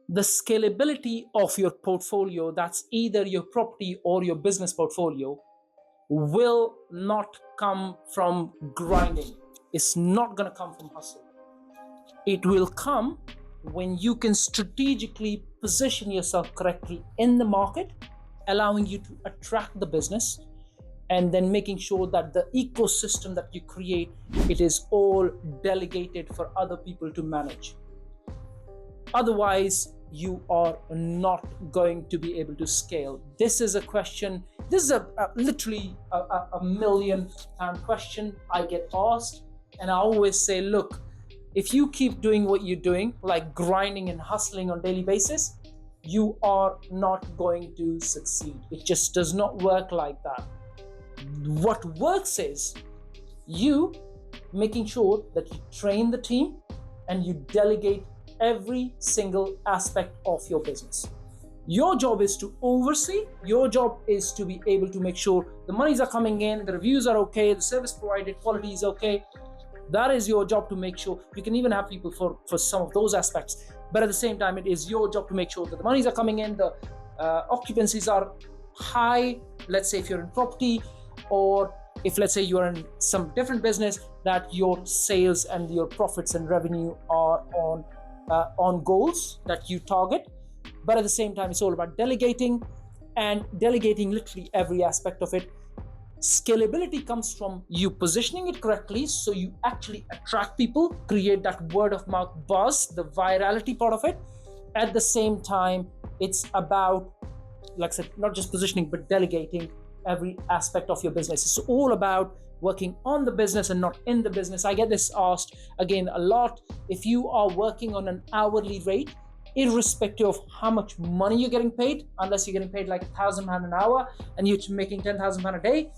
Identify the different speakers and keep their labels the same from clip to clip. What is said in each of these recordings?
Speaker 1: The scalability of your portfolio, that's either your property or your business portfolio, will not come from grinding. It's not going to come from hustle. It will come when you can strategically position yourself correctly in the market, allowing you to attract the business, and then making sure that the ecosystem that you create, it is all delegated for other people to manage. Otherwise, you are not going to be able to scale. This is a question, this is literally a million pound question I get asked. And I always say, look, if you keep doing what you're doing, like grinding and hustling on a daily basis, you are not going to succeed. It just does not work like that. What works is you making sure that you train the team and you delegate every single aspect of your business. Your job is to oversee. Your job is to be able to make sure the monies are coming in, the reviews are okay, the service provided, quality is okay. That is your job to make sure. You can even have people for some of those aspects, but at the same time, it is your job to make sure that the monies are coming in, the occupancies are high. Let's say if you're in property, or if let's say you're in some different business, that your sales and your profits and revenue are on goals that you target. But at the same time, it's all about delegating, and delegating literally every aspect of it. Scalability comes from you positioning it correctly, so you actually attract people, create that word of mouth buzz, the virality part of it. At the same time, it's about, like I said, not just positioning, but delegating every aspect of your business. It's all about working on the business and not in the business. I get this asked again a lot. If you are working on an hourly rate, irrespective of how much money you're getting paid, unless you're getting paid like £1,000 an hour and you're making £10,000 a day,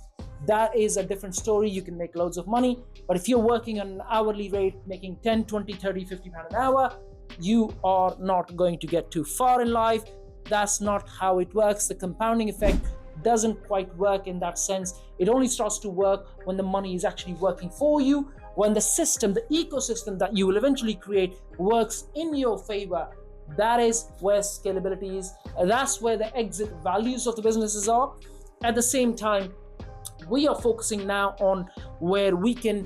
Speaker 1: that is a different story. You can make loads of money. But if you're working on an hourly rate, making 10, 20, 30, £50 an hour, you are not going to get too far in life. That's not how it works. The compounding effect doesn't quite work in that sense. It only starts to work when the money is actually working for you, when the system, the ecosystem that you will eventually create works in your favor. That is where scalability is. That's where the exit values of the businesses are. At the same time, we are focusing now on where we can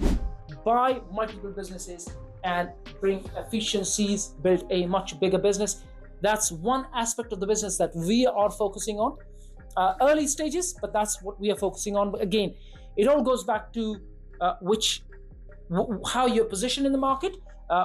Speaker 1: buy multiple businesses and bring efficiencies, build a much bigger business. That's one aspect of the business that we are focusing on. Early stages, but that's what we are focusing on. But again, it all goes back to how you're positioned in the market,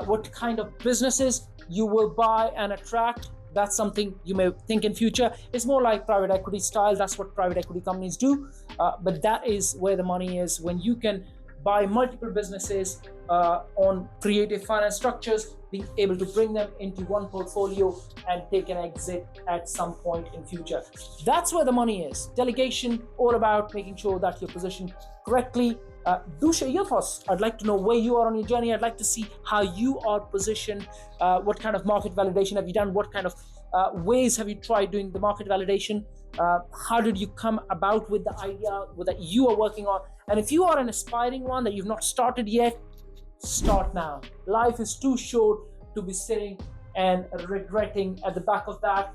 Speaker 1: what kind of businesses you will buy and attract. That's something you may think in future. It's more like private equity style. That's what private equity companies do. But that is where the money is, when you can buy multiple businesses on creative finance structures, being able to bring them into one portfolio and take an exit at some point in future. That's where the money is. Delegation, all about making sure that you're positioned correctly. Do share your thoughts. I'd like to know where you are on your journey. I'd like to see how you are positioned. What kind of market validation have you done? What kind of ways have you tried doing the market validation? How did you come about with the idea that you are working on? And if you are an aspiring one that you've not started yet, start now. Life is too short to be sitting and regretting at the back of that.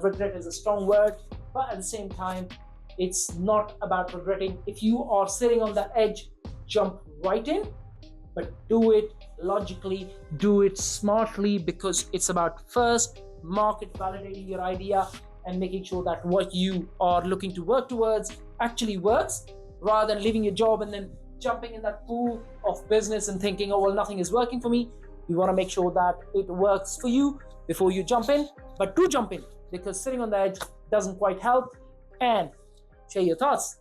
Speaker 1: Regret is a strong word, but at the same time, it's not about regretting. If you are sitting on the edge, jump right in, but do it logically, do it smartly, because it's about first market validating your idea and making sure that what you are looking to work towards actually works, rather than leaving your job and then jumping in that pool of business and thinking, oh, well, nothing is working for me. You want to make sure that it works for you before you jump in, but do jump in, because sitting on the edge doesn't quite help. And share your thoughts.